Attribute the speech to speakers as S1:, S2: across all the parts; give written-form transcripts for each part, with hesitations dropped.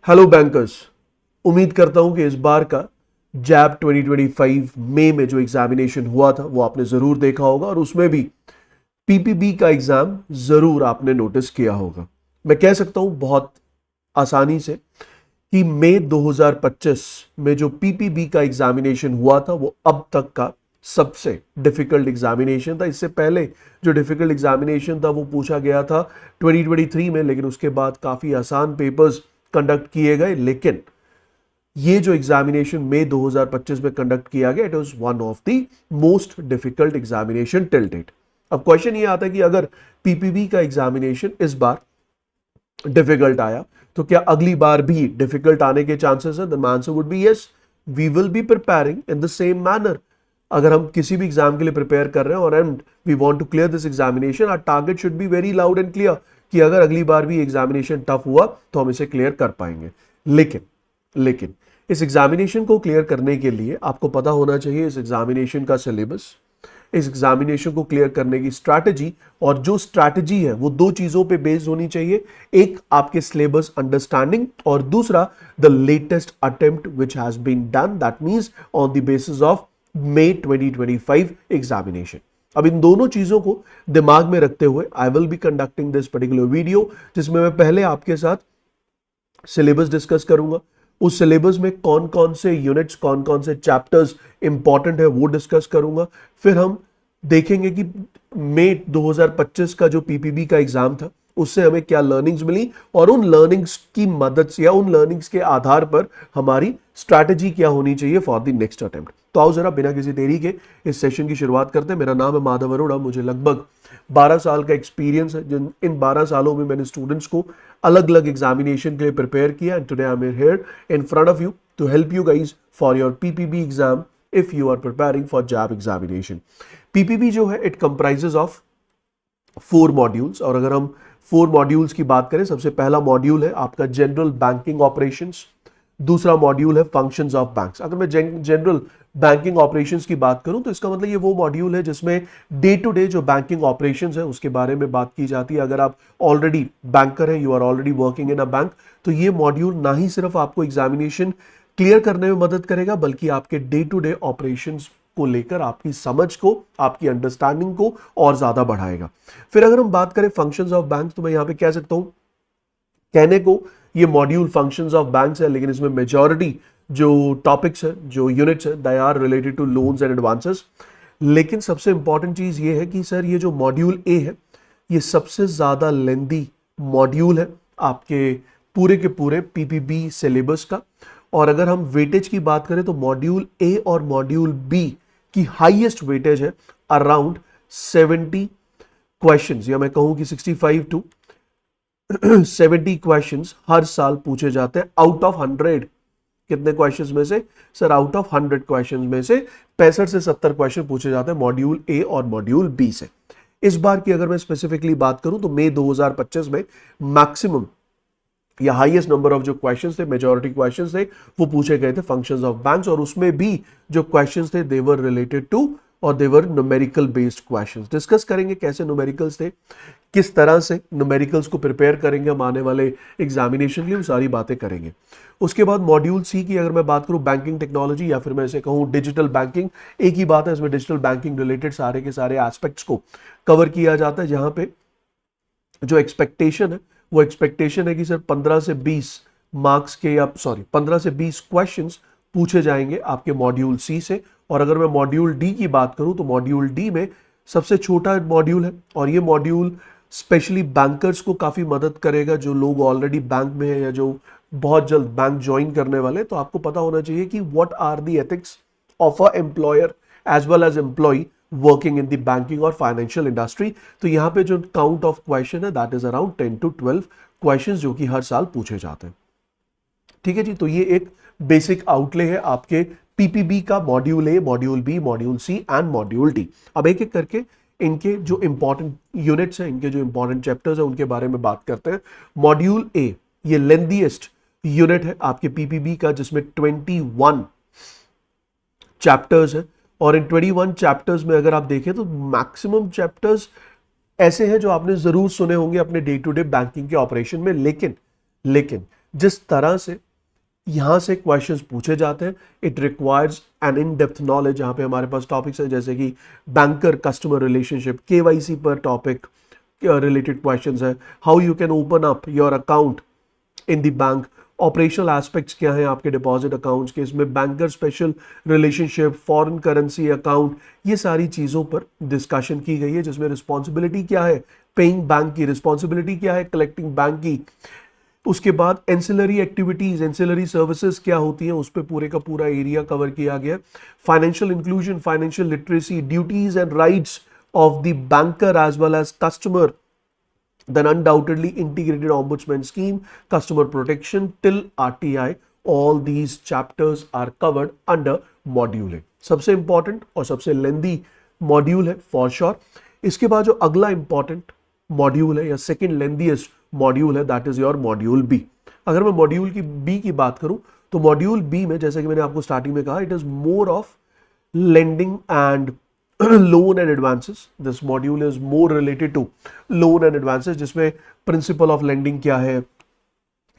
S1: Hello bankers. उम्मीद करता हूं कि इस बार का जैब 2025 मई में जो एग्जामिनेशन हुआ था वो आपने जरूर देखा होगा और उसमें भी पीपीबी का एग्जाम जरूर आपने नोटिस किया होगा। मैं कह सकता हूं बहुत आसानी से कि मई 2025 में जो पीपीबी का एग्जामिनेशन हुआ था वो अब तक का सबसे डिफिकल्ट एग्जामिनेशन था। इससे पहले जो डिफिकल्ट एग्जामिनेशन था वो पूछा गया था 2023 में, लेकिन उसके बाद काफी आसान पेपर्स कंडक्ट किए गए। लेकिन ये जो एग्जामिनेशन मई 2025 में कंडक्ट किया गया, it was one of the most difficult examination till date. अब क्वेश्चन ये आता है कि अगर पीपीबी का एग्जामिनेशन इस बार डिफिकल्ट आया तो क्या अगली बार भी डिफिकल्ट आने के चांसेस है? The answer would be yes, we will be preparing in the same manner. अगर हम किसी भी एग्जाम के लिए प्रिपेयर कर रहे हैं और and we want to clear this examination, our target should be very loud and clear कि अगर अगली बार भी एग्जामिनेशन टफ हुआ तो हम इसे क्लियर कर पाएंगे। लेकिन इस एग्जामिनेशन को क्लियर करने के लिए आपको पता होना चाहिए इस एग्जामिनेशन का सिलेबस, इस एग्जामिनेशन को क्लियर करने की स्ट्रैटेजी। और जो स्ट्रैटेजी है वो दो चीजों पे बेस्ड होनी चाहिए, एक आपके सिलेबस अंडरस्टैंडिंग और दूसरा the latest attempt which has been done, that means on the basis of May 2025 examination. अब इन दोनों चीजों को दिमाग में रखते हुए I will be conducting this particular video, जिसमें मैं पहले आपके साथ सिलेबस डिस्कस करूंगा, उस सिलेबस में कौन कौन से यूनिट्स, कौन कौन से चैप्टर्स इंपॉर्टेंट है वो डिस्कस करूंगा। फिर हम देखेंगे कि मई 2025 का जो पीपीबी का एग्जाम था उससे हमें क्या लर्निंग्स मिली और उन लर्निंग्स की मदद से या उन लर्निंग्स के आधार पर हमारी स्ट्रैटेजी क्या होनी चाहिए फॉर द नेक्स्ट अटेम्प्ट। तो आओ जरा बिना किसी देरी के इस सेशन की शुरुआत करते हैं। मेरा नाम है माधव अरोड़ा, मुझे लगभग 12 साल का एक्सपीरियंस है। जिन इन 12 सालों में मैंने स्टूडेंट्स को अलग अलग एग्जामिनेशन के लिए प्रिपेयर किया and today I am here in front of you to help you guys for your PPB exam if you are preparing for JAIIB examination. PPB जो है इट कंप्राइजेस ऑफ 4 मॉड्यूल्स, और अगर हम 4 modules की बात करें, सबसे पहला मॉड्यूल है आपका जनरल बैंकिंग ऑपरेशंस, दूसरा मॉड्यूल है फंक्शंस ऑफ बैंक्स। अगर मैं जनरल बैंकिंग ऑपरेशंस की बात करूं तो इसका मतलब ये वो मॉड्यूल है जिसमें डे टू डे जो बैंकिंग ऑपरेशंस है उसके बारे में बात की जाती है। अगर आप ऑलरेडी बैंकर हैं, you are already working in a bank, तो ये मॉड्यूल ना ही सिर्फ आपको एग्जामिनेशन क्लियर करने में मदद करेगा बल्कि आपके डे टू डे ऑपरेशंस को लेकर आपकी समझ को, आपकी अंडरस्टैंडिंग को और ज्यादा बढ़ाएगा। फिर अगर हम बात करें फंक्शंस ऑफ बैंक, तो मैं यहां पे कह सकता हूं, कहने को ये मॉड्यूल फंक्शंस ऑफ बैंक्स है, लेकिन इसमें मेजॉरिटी जो टॉपिक्स है, जो यूनिट्स है, they are related to loans and advances. लेकिन सबसे इंपॉर्टेंट चीज ये है कि सर ये जो मॉड्यूल ए है ये सबसे ज्यादा लेंदी मॉड्यूल है आपके पूरे के पूरे पीपीबी सिलेबस का। और अगर हम वेटेज की बात करें तो मॉड्यूल ए और मॉड्यूल बी की हाईएस्ट वेटेज है अराउंड 70 क्वेश्चंस, या मैं कहूं कि 65 टू 70 क्वेश्चंस हर साल पूछे जाते हैं आउट ऑफ 100। कितने क्वेश्चंस में से? सर आउट ऑफ 100 क्वेश्चंस में से 65 से 70 क्वेश्चन पूछे जाते हैं मॉड्यूल ए और मॉड्यूल बी से। इस बार की अगर मैं स्पेसिफिकली बात करूं तो मई 2025 में मैक्सिमम या हाईएस्ट नंबर ऑफ जो क्वेश्चंस थे, मेजॉरिटी क्वेश्चंस थे, वो पूछे गए थे फंक्शंस ऑफ बैंक्स, और उसमें भी जो क्वेश्चंस थे दे वर रिलेटेड टू और दे वर न्यूमेरिकल बेस्ड क्वेश्चंस। डिस्कस करेंगे कैसे न्यूमेरिकल्स थे, किस तरह से न्यूमेरिकल्स को प्रिपेयर करेंगे हम आने वाले एग्जामिनेशन के लिए, वो सारी बातें करेंगे। उसके बाद मॉड्यूल सी की अगर मैं बात करूं, बैंकिंग टेक्नोलॉजी या फिर मैं इसे कहूं डिजिटल बैंकिंग, एक ही बात है, इसमें डिजिटल बैंकिंग रिलेटेड सारे के सारे एस्पेक्ट्स को कवर किया जाता है। जहां पे जो एक्सपेक्टेशन है वो एक्सपेक्टेशन है कि सर 15 से 20 मार्क्स के, या सॉरी 15 से 20 क्वेश्चंस पूछे जाएंगे आपके मॉड्यूल सी से। और अगर मैं मॉड्यूल डी की बात करूं तो मॉड्यूल डी में सबसे छोटा मॉड्यूल है, और ये मॉड्यूल स्पेशली बैंकर्स को काफी मदद करेगा, जो लोग ऑलरेडी बैंक में है या जो बहुत जल्द बैंक ज्वाइन करने वाले। तो आपको पता होना चाहिए कि what are the ethics of a employer as well as employee working in the banking और फाइनेंशियल इंडस्ट्री। तो यहां पे जो काउंट ऑफ क्वेश्चन है that is around 10 to 12 question जो कि हर साल पूछे जाते हैं। ठीक है जी, तो ये एक बेसिक आउटले है आपके पीपीबी का, module A, module B, module C and module D. अब एक एक करके इनके जो इंपॉर्टेंट यूनिट्स हैं, इनके जो इंपॉर्टेंट चैप्टर्स हैं उनके बारे में बात करते हैं। मॉड्यूल ए ये लेंथीएस्ट यूनिट है आपके पीपीबी का, जिसमें 21 चैप्टर्स है, और इन 21 चैप्टर्स में अगर आप देखें तो मैक्सिमम चैप्टर्स ऐसे हैं जो आपने जरूर सुने होंगे अपने डे टू डे बैंकिंग के ऑपरेशन में। लेकिन जिस तरह से यहां से क्वेश्चंस पूछे जाते हैं, it requires N in depth knowledge. यहाँ पे हमारे पास टॉपिक्स है जैसे कि बैंकर कस्टमर रिलेशनशिप, केवाईसी पर टॉपिक रिलेटेड क्वेश्चंस है, how you can open up your account in the bank, operational aspects क्या हैं आपके डिपॉजिट अकाउंट्स के, इसमें banker special relationship, foreign currency account, ये सारी चीज़ों पर डिस्कशन की गई है, जिसमें रिस्पॉन्सिबिलिटी क्या है पेइंग बैंक की, रिस्पॉन्सिबिलिटी क्या है कलेक्टिंग बैंक की। उसके बाद एंसिलरी एक्टिविटीज, एंसिलरी सर्विसेज क्या होती हैं, उस पर पूरे का पूरा एरिया कवर किया गया। Financial inclusion, financial literacy, duties and rights of the banker as well as customer, then undoubtedly integrated ombudsman scheme, customer protection till RTI, all these chapters are covered under module A। सबसे important और सबसे lengthy module है for sure। इसके बाद जो अगला important module है या second lengthiest module है, that is your module B। अगर मैं module की B की बात करूं तो module B में, जैसे कि मैंने आपको स्टार्टिंग में कहा, it is more of lending and loan and advances। this module is more related to loan and advances, जिसमें principle of lending क्या है,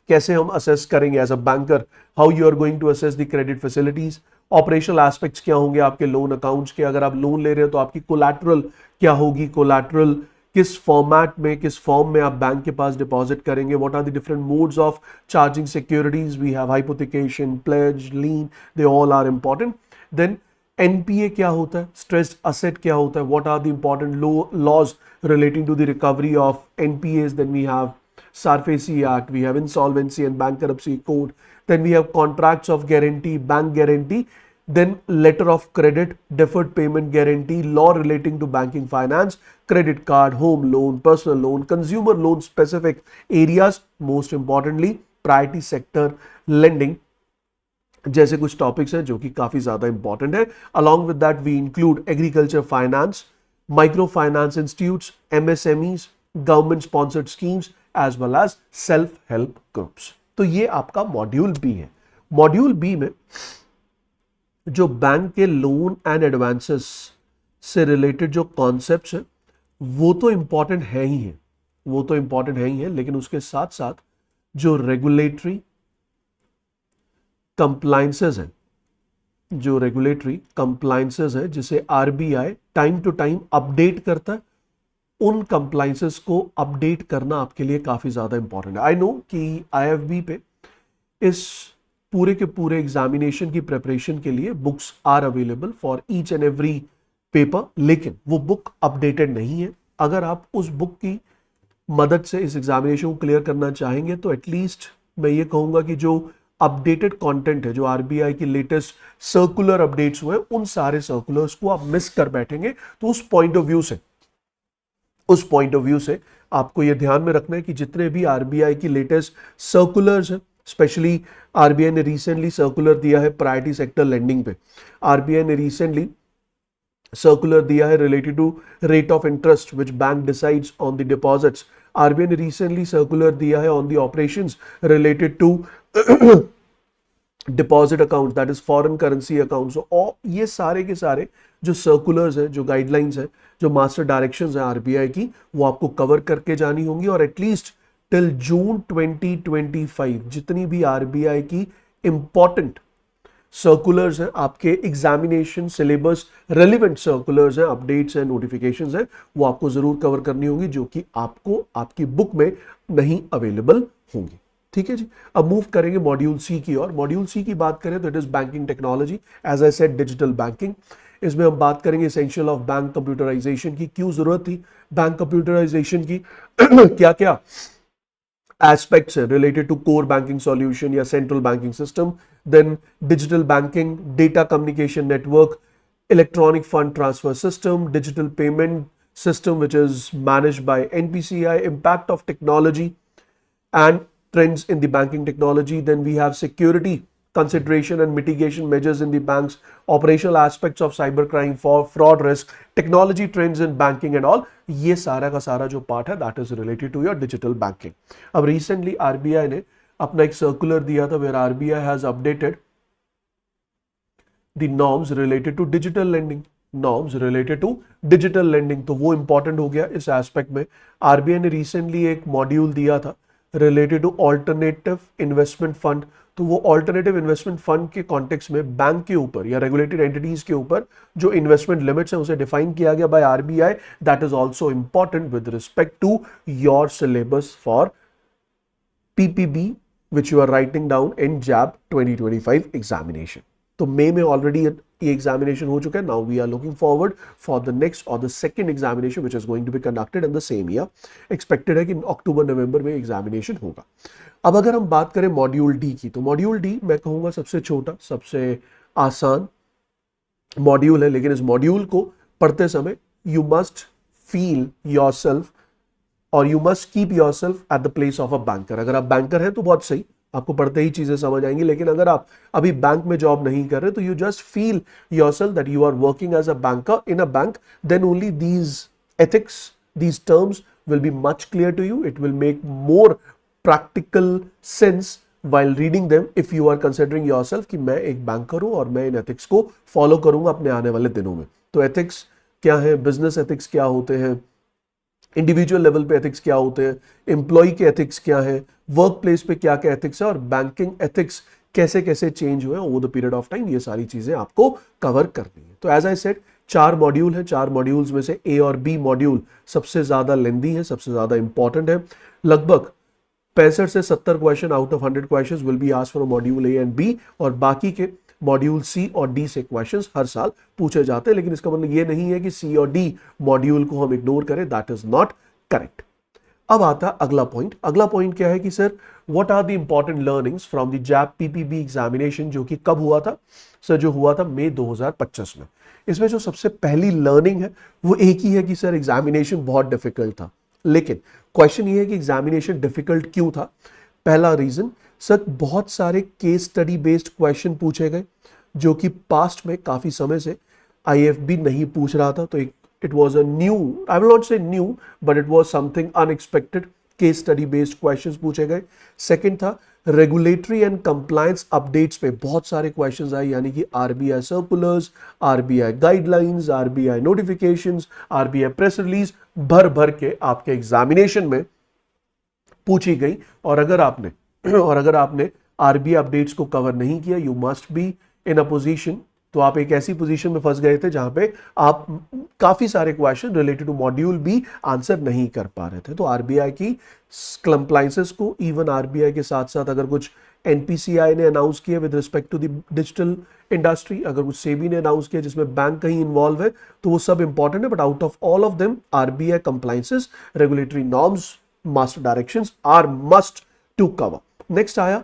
S1: कैसे हम assess करेंगे as a banker, how you are going to assess the credit facilities, operational aspects क्या होंगे आपके loan accounts के, अगर आप loan ले रहे हो तो आपकी collateral क्या होगी, collateral किस फॉर्मेट में, किस फॉर्म में आप बैंक के पास डिपॉजिट करेंगे, what are the different modes of charging securities, we have hypothecation, pledge, lien, they all are important. Then NPA क्या होता है, स्ट्रेस्ड असेट क्या होता है, what are the important laws relating to the recovery of NPAs, then we have SARFAESI Act, we have Insolvency and Bankruptcy Code, then we have contracts of guarantee, bank guarantee, then letter of credit, deferred payment guarantee, law relating to banking finance, credit card, home loan, personal loan, consumer loan specific areas, most importantly priority sector lending, जैसे कुछ topics हैं जो कि काफी ज्यादा important है। Along with that we include agriculture finance, micro finance institutes, MSMEs, government sponsored schemes as well as self help groups. तो ये आपका मॉड्यूल बी है। मॉड्यूल बी में जो बैंक के लोन एंड एडवांसेस से रिलेटेड जो कॉन्सेप्ट्स हैं वो तो इंपॉर्टेंट है ही है, वो तो इंपॉर्टेंट है ही है, लेकिन उसके साथ साथ जो रेगुलेटरी कंप्लायंसेस हैं, जो रेगुलेटरी कंप्लायंसेस है जिसे RBI time to time update करता है, उन कंप्लायंसेस को अपडेट करना आपके लिए काफी ज्यादा इंपॉर्टेंट है। आई नो कि आईएफबी पे इस पूरे के पूरे एग्जामिनेशन की प्रिपरेशन के लिए books are available for each and every paper, लेकिन वो बुक अपडेटेड नहीं है। अगर आप उस बुक की मदद से इस एग्जामिनेशन को क्लियर करना चाहेंगे तो एटलीस्ट मैं ये कहूंगा कि जो अपडेटेड कंटेंट है, जो आरबीआई की लेटेस्ट सर्कुलर अपडेट्स हुए, उन सारे सर्कुलर्स को आप मिस कर बैठेंगे। तो उस पॉइंट ऑफ व्यू से आपको यह ध्यान में रखना है कि जितने भी आरबीआई की लेटेस्ट सर्कुलर्स हैं, स्पेशली आरबीआई ने रिसेंटली सर्कुलर दिया है प्रायोरिटी सेक्टर लेंडिंग पे, आरबीआई ने रिसेंटली सर्कुलर दिया है related to rate of interest which bank decides on the deposits, RBI ने रिसेंटली सर्कुलर दिया है on the operations related to deposit account, that is foreign currency accounts. और ये सारे के सारे जो सर्कुलर्स हैं, जो गाइडलाइंस हैं, जो मास्टर डायरेक्शंस हैं आरबीआई की, वो आपको कवर करके जानी होंगी। और एटलीस्ट टिल जून 2025 जितनी भी आरबीआई की इंपॉर्टेंट सर्कुलर्स हैं, आपके एग्जामिनेशन सिलेबस रेलिवेंट सर्कुलर्स हैं, अपडेट्स हैं, नोटिफिकेशंस हैं, वो आपको जरूर कवर करनी होगी, जो कि आपको आपकी बुक में नहीं अवेलेबल होंगी। ठीक है जी। अब मूव करेंगे मॉड्यूल सी की ओर। मॉड्यूल सी की बात करें तो it is banking technology, as I said digital banking. इसमें हम बात करेंगे एसेंशियल ऑफ बैंक कंप्यूटराइजेशन की, क्यों जरूरत थी बैंक कंप्यूटराइजेशन की क्या क्या एस्पेक्ट्स है related to core banking solution या central banking system, then digital banking, data communication network, electronic fund transfer system, digital payment system which is managed by NPCI, impact of technology and trends in the banking technology. Then we have security consideration and mitigation measures in the banks, operational aspects of cybercrime, for fraud risk, technology trends in banking and all. ये सारा का सारा जो part है that is related to your digital banking. अब recently RBI ने अपना एक सर्कुलर दिया था where RBI has updated the norms related to digital lending. Norms related to digital lending, तो वो इंपॉर्टेंट हो गया इस एस्पेक्ट में। आरबीआई ने रिसेंटली एक मॉड्यूल दिया था related two alternative investment fund, तो वो ऑल्टरनेटिव इन्वेस्टमेंट फंड के कॉन्टेक्स्ट में बैंक के ऊपर या रेगुलेटेड एंटिटीज के ऊपर जो इन्वेस्टमेंट लिमिट्स हैं उसे डिफाइन किया गया by RBI, that is also important with respect to your syllabus for PPB which you are writing down in JAB 2025 examination. तो मई में ऑलरेडी ये एग्जामिनेशन हो चुका है. Now we are looking forward for the next और the second examination which is going to be conducted in the same year. Expected है कि अक्टूबर नवंबर में एग्जामिनेशन होगा. अब अगर हम बात करें मॉड्यूल डी की, तो मॉड्यूल डी मैं कहूंगा सबसे छोटा, सबसे आसान मॉड्यूल है, लेकिन इस मॉड्यूल को पढ़ते समय यू मस्ट फील योरसेल्फ और you must keep yourself at the place of a banker. अगर आप बैंकर हैं तो बहुत सही, आपको पढ़ते ही चीजें समझ आएंगी. लेकिन अगर आप अभी बैंक में जॉब नहीं कर रहे तो you just feel yourself that you are working as a banker in a bank, then only these ethics, these terms will be much clear to you. It will make more practical sense while reading them if you are considering yourself कि मैं एक banker हूं और मैं इन ethics को follow करूंगा अपने आने वाले दिनों में. तो एथिक्स क्या है, बिजनेस एथिक्स क्या होते हैं, इंडिविजुअल लेवल पे एथिक्स क्या होते हैं, एम्प्लॉय के एथिक्स क्या है, वर्क प्लेस पे क्या क्या एथिक्स है, और बैंकिंग एथिक्स कैसे कैसे चेंज हुए over the period of time, ये सारी चीजें आपको कवर करनी है. तो एज आई सेड 4 मॉड्यूल है. 4 मॉड्यूल्स में से ए और बी मॉड्यूल सबसे ज्यादा लेंदी है, सबसे ज्यादा इंपॉर्टेंट है. लगभग 65 से 70 question out of 100 questions will be asked from module A and B, और बाकी के मॉड्यूल सी और डी से क्वेश्चंस हर साल पूछे जाते हैं. लेकिन इसका मतलब ये नहीं है कि सी और डी मॉड्यूल को हम इग्नोर करें, दैट इज नॉट करेक्ट. अब आता अगला पॉइंट. अगला पॉइंट क्या है कि sir what are the important learnings from the JAIIB PPB examination, जो कि कब हुआ था सर, जो हुआ था मई 2025 में. इसमें जो सबसे पहली लर्निंग है वो एक ही है कि सर एग्जामिनेशन बहुत डिफिकल्ट था. लेकिन क्वेश्चन ये है कि एग्जामिनेशन डिफिकल्ट क्यों था. पहला रीजन सर, बहुत सारे केस स्टडी बेस्ड क्वेश्चन पूछे गए जो कि पास्ट में काफी समय से आईएफबी नहीं पूछ रहा था. तो it was a new, I will not say new, but it was something unexpected. Case study based questions पूछे गए. सेकंड था रेगुलेटरी एंड कंप्लायंस अपडेट्स पे बहुत सारे क्वेश्चंस आए, यानी कि RBI circulars, RBI guidelines, RBI notifications, RBI press release भर भर के आपके एग्जामिनेशन में पूछी गई. और अगर आपने आरबीआई अपडेट्स को कवर नहीं किया, you must be in a position, तो आप एक ऐसी पोजीशन में फंस गए थे जहां पे आप काफी सारे question related to module B answer नहीं कर पा रहे थे. तो आरबीआई की कंप्लायंसेस को, इवन आरबीआई के साथ साथ अगर कुछ एनपीसीआई ने अनाउंस किया with respect to the digital industry, अगर कुछ सेबी ने अनाउंस किया जिसमें बैंक कहीं इन्वॉल्व है, तो वो सब इंपॉर्टेंट है. But out of all of them RBI compliances, regulatory norms, master directions are must to cover. Next आया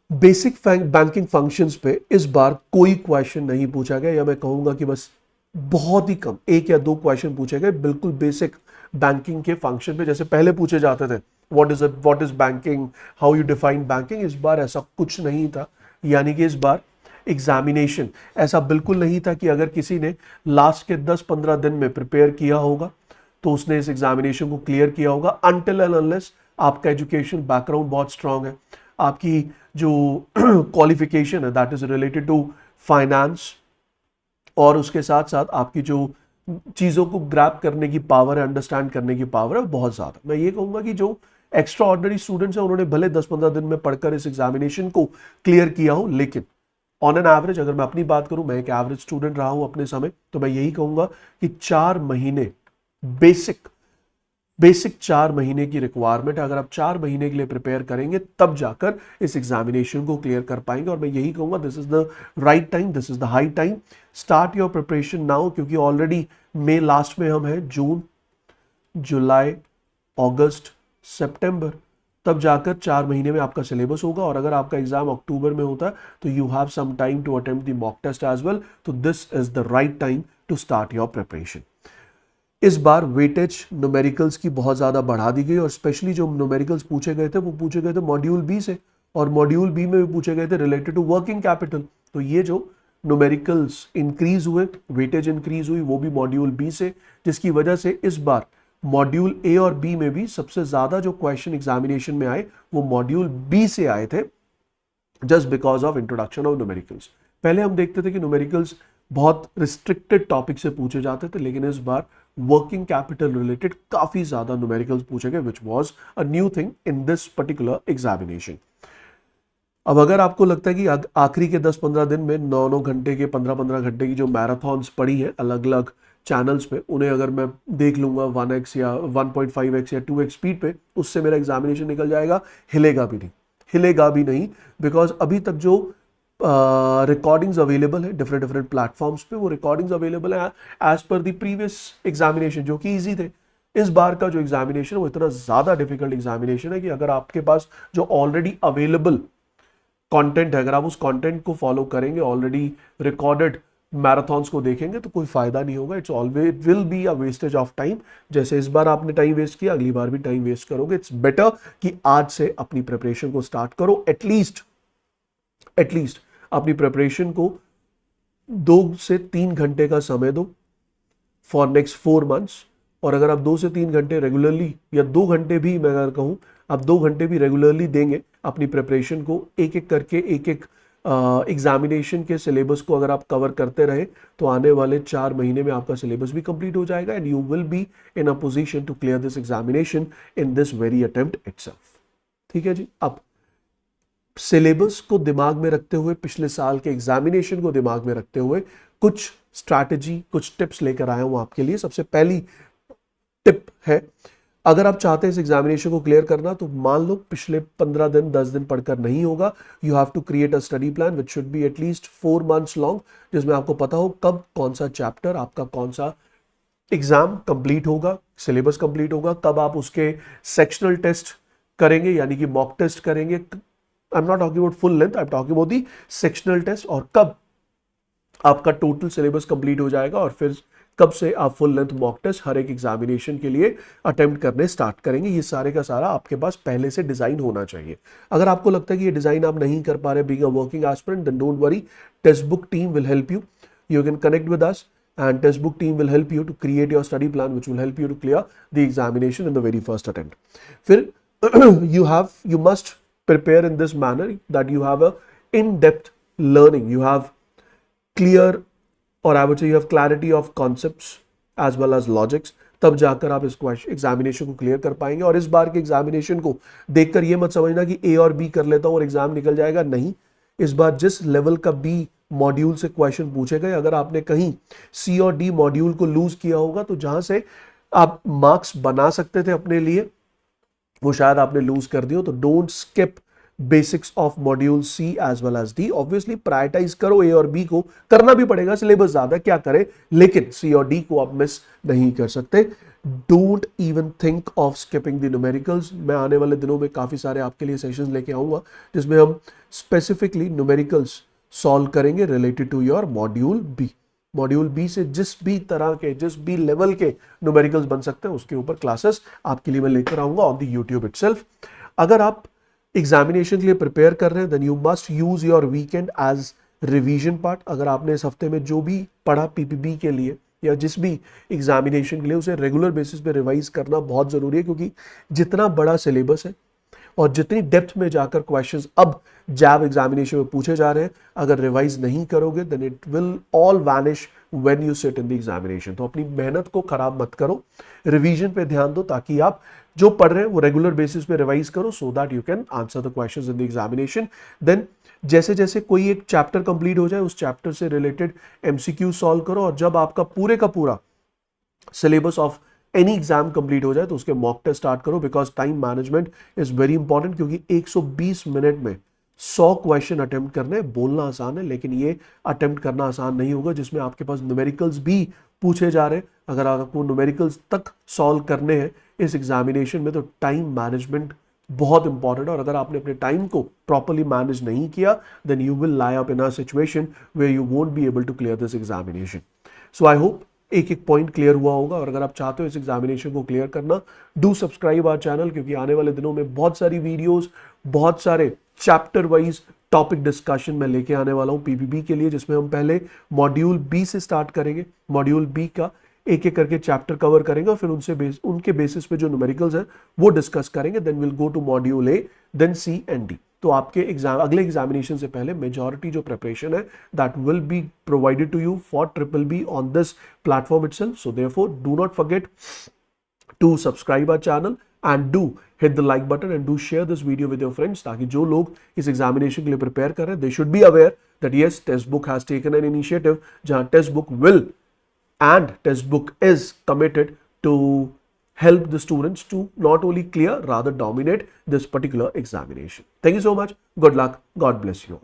S1: बेसिक बैंकिंग फंक्शंस पे. इस बार कोई क्वेश्चन नहीं पूछा गया, या मैं कहूंगा कि बस बहुत ही कम 1 या 2 क्वेश्चन पूछे गए बिल्कुल बेसिक बैंकिंग के फंक्शन पे, जैसे पहले पूछे जाते थे what is banking, how you define banking. इस बार ऐसा कुछ नहीं था. यानी कि इस बार एग्जामिनेशन ऐसा बिल्कुल नहीं था कि अगर किसी ने लास्ट के 10-15 दिन में प्रिपेयर किया होगा तो उसने इस एग्जामिनेशन को क्लियर किया होगा. अनटिल एंड अनलेस आपका एजुकेशन बैकग्राउंड बहुत स्ट्रांग है, आपकी जो क्वालिफिकेशन है that is related to finance, और उसके साथ साथ आपकी जो चीज़ों को ग्रैप करने की पावर है, अंडरस्टैंड करने की पावर है, बहुत ज़्यादा. मैं ये कहूँगा कि जो एक्स्ट्रा ऑर्डिनरी स्टूडेंट्स हैं उन्होंने भले 10-15 दिन में पढ़कर इस एग्जामिनेशन को क्लियर किया हो, लेकिन ऑन एन एवरेज अगर मैं अपनी बात करूं, मैं एक एवरेज स्टूडेंट रहा हूं अपने समय, तो मैं यही कहूंगा कि 4 महीने बेसिक 4 महीने की रिक्वायरमेंट है. अगर आप 4 महीने के लिए प्रिपेयर करेंगे तब जाकर इस एग्जामिनेशन को क्लियर कर पाएंगे. और मैं यही कहूंगा this is the right time, this is the high time. Start your preparation now, क्योंकि ऑलरेडी मई लास्ट में हम हैं, जून, जुलाई, अगस्त, सितंबर, तब जाकर 4 महीने में आपका सिलेबस होगा. और अगर आपका एग्जाम अक्टूबर में होता है तो you have some time to attempt the mock test as well. तो this is the right time to start your preparation. इस बार वेटेज न्यूमेरिकल्स की बहुत ज़्यादा बढ़ा दी गई, और स्पेशली जो न्यूमेरिकल्स पूछे गए थे वो पूछे गए थे मॉड्यूल बी से, और मॉड्यूल बी में भी पूछे गए थे रिलेटेड टू वर्किंग कैपिटल. तो ये जो न्यूमेरिकल्स इंक्रीज हुए, वेटेज इंक्रीज हुई, वो भी मॉड्यूल बी से, जिसकी वजह से इस बार मॉड्यूल ए और बी में भी सबसे ज़्यादा जो क्वेश्चन एग्जामिनेशन में आए वो मॉड्यूल बी से आए थे, just because of introduction of numericals. पहले हम देखते थे कि न्यूमेरिकल्स बहुत रिस्ट्रिक्टेड टॉपिक से पूछे जाते थे, लेकिन इस बार वर्किंग कैपिटल रिलेटेड काफी ज्यादा न्यूमेरिकल्स पूछे गए, which was a new thing in this particular examination. अब अगर आपको लगता है कि आखिरी के 10-15 दिन में 9-9 घंटे के 15-15 घंटे की जो मैराथन्स पड़ी है अलग अलग चैनल्स पे, उन्हें अगर मैं देख लूंगा 1x या 1.5x या 2x स्पीड पे, उससे मेरा एग्जामिनेशन निकल जाएगा, हिलेगा भी नहीं, हिलेगा भी नहीं। बिकॉज अभी तक जो रिकॉर्डिंग्स अवेलेबल है डिफरेंट डिफरेंट प्लेटफॉर्म्स पे, वो रिकॉर्डिंग्स अवेलेबल है as per the previous examination जो कि इजी थे। इस बार का जो एग्जामिनेशन वो इतना ज्यादा डिफिकल्ट एग्जामिनेशन है कि अगर आपके पास जो ऑलरेडी अवेलेबल कंटेंट है, अगर आप उस कंटेंट को फॉलो करेंगे, ऑलरेडी रिकॉर्डेड मैराथन्स को देखेंगे, तो कोई फायदा नहीं होगा। It's always it will be a wastage of time. जैसे इस बार आपने टाइम वेस्ट किया, अगली बार भी टाइम वेस्ट करोगे। इट्स बेटर कि आज से अपनी प्रिपरेशन को स्टार्ट करो। एटलीस्ट अपनी प्रिपरेशन को 2 से 3 घंटे का समय दो फॉर नेक्स्ट 4 मंथ्स। और अगर आप 2 से 3 घंटे रेगुलरली, या 2 घंटे भी मैं अगर कहूं, आप 2 घंटे भी रेगुलरली देंगे अपनी प्रिपरेशन को, एक एक करके एक एक एग्जामिनेशन के सिलेबस को अगर आप कवर करते रहे, तो आने वाले 4 महीने में आपका सिलेबस भी कंप्लीट हो जाएगा and you will be in a position to clear this examination in this very attempt itself. ठीक है जी। अब सिलेबस को दिमाग में रखते हुए, पिछले साल के एग्जामिनेशन को दिमाग में रखते हुए, कुछ स्ट्रैटेजी, कुछ टिप्स लेकर आया हूं आपके लिए। सबसे पहली टिप है, अगर आप चाहते हैं इस एग्जामिनेशन को क्लियर करना, तो मान लो पिछले 15 दिन 10 दिन पढ़कर नहीं होगा। You have to create a study plan which should be at least 4 months long, जिसमें आपको पता हो कब कौन सा चैप्टर, आपका कौन सा एग्जाम कंप्लीट होगा, सिलेबस कंप्लीट होगा, कब आप उसके सेक्शनल टेस्ट करेंगे, यानी कि मॉक टेस्ट करेंगे। I am not talking about full length, I am talking about the sectional test, और कब आपका टोटल सिलेबस कंप्लीट हो जाएगा, और फिर कब से आप फुल लेंथ मॉक टेस्ट हर एक एग्जामिनेशन के लिए अटेम्प्ट करने स्टार्ट करेंगे। ये सारे का सारा आपके पास पहले से डिजाइन होना चाहिए। अगर आपको लगता है कि ये डिजाइन आप नहीं कर पा रहे being a working aspirant, then don't worry, text book team will help you. You can connect with us and test book team will help you to create your study plan which will help you to clear the examination in the very first attempt. फिर you must prepare in this manner that you have a in-depth learning, you have clear, or I would say you have clarity of concepts as well as logics, तब जाकर आप इस examination को clear कर पाएंगे। और इस बार के एग्जामिनेशन को देखकर ये मत समझना कि ए और बी कर लेता हूं और एग्जाम निकल जाएगा, नहीं। इस बार जिस लेवल का बी मॉड्यूल से क्वेश्चन पूछे गए, अगर आपने कहीं सी और डी मॉड्यूल को लूज किया होगा, तो जहां से आप मार्क्स बना सकते थे अपने लिए, वो शायद आपने लूज कर दिया। तो don't skip basics of module C as well as D. Obviously prioritize करो, ए और बी को करना भी पड़ेगा, सिलेबस ज्यादा क्या करे, लेकिन सी और डी को आप मिस नहीं कर सकते। Don't even think of skipping the numericals. मैं आने वाले दिनों में काफी सारे आपके लिए सेशंस लेके आऊंगा, जिसमें हम स्पेसिफिकली न्यूमेरिकल्स सॉल्व करेंगे related to your module B. Module B से जिस भी तरह के, जिस भी लेवल के न्यूमेरिकल्स बन सकते हैं, उसके ऊपर क्लासेस आपके लिए मैं लेकर आऊंगा ऑन द यूट्यूब इटसेल्फ। अगर आप एग्जामिनेशन के लिए प्रिपेयर कर रहे हैं, then you must use your weekend as revision part. अगर आपने इस हफ्ते में जो भी पढ़ा पीपीबी के लिए या जिस भी एग्जामिनेशन के लिए, उसे रेगुलर बेसिस पे रिवाइज करना बहुत जरूरी है, क्योंकि जितना बड़ा सिलेबस है और जितनी डेप्थ में जाकर क्वेश्चंस अब जैब एग्जामिनेशन में पूछे जा रहे हैं, अगर रिवाइज नहीं करोगे then it will all vanish when you sit in the examination. तो अपनी मेहनत को खराब मत करो, रिवीजन पे ध्यान दो, ताकि आप जो पढ़ रहे हैं वो रेगुलर बेसिस पे रिवाइज करो, so that you can answer the questions in the examination. Then जैसे जैसे कोई एक चैप्टर कंप्लीट हो जाए, उस चैप्टर से रिलेटेड एमसीक्यू सॉल्व करो, और जब आपका पूरे का पूरा syllabus of any exam complete हो जाए, तो उसके मॉक टेस्ट स्टार्ट करो। Because time management is very important, क्योंकि 120 मिनट में 100 क्वेश्चन अटेम्प्ट करने। बोलना आसान है, लेकिन ये अटेम्प्ट करना आसान नहीं होगा, जिसमें आपके पास न्यूमेरिकल्स भी पूछे जा रहे हैं। अगर आपको न्यूमेरिकल्स तक सॉल्व करने हैं इस एग्जामिनेशन में, तो टाइम मैनेजमेंट बहुत इंपॉर्टेंट है। और अगर आपने अपने टाइम को प्रॉपर्ली मैनेज नहीं किया, then you will lie up in a situation where you won't be able to clear this examination. So I hope एक एक पॉइंट क्लियर हुआ होगा। और अगर आप चाहते हो इस एग्जामिनेशन को क्लियर करना, डू सब्सक्राइब आवर चैनल, क्योंकि आने वाले दिनों में बहुत सारी वीडियोस, बहुत सारे चैप्टर वाइज टॉपिक डिस्कशन मैं लेके आने वाला हूं पीपीबी के लिए, जिसमें हम पहले मॉड्यूल बी से स्टार्ट करेंगे। मॉड्यूल बी का एक एक करके चैप्टर कवर करेंगे, और फिर उनके बेसिस पे जो न्यूमेरिकल्स हैं वो डिस्कस करेंगे। Then will go to module A, then C and D. तो आपके एग्जाम अगले एग्जामिनेशन से पहले मेजॉरिटी जो प्रिपरेशन है that will be provided to you for triple B on this platform itself. So therefore do not forget to subscribe our channel and do hit the like button and do share this video with your friends ताकि जो लोग इस examination के लिए prepare कर रहे हैं they should be aware that yes test book has taken an initiative जहां test book will and test book is committed to help the students to not only clear rather dominate this particular examination. Thank you so much. Good luck. God bless you.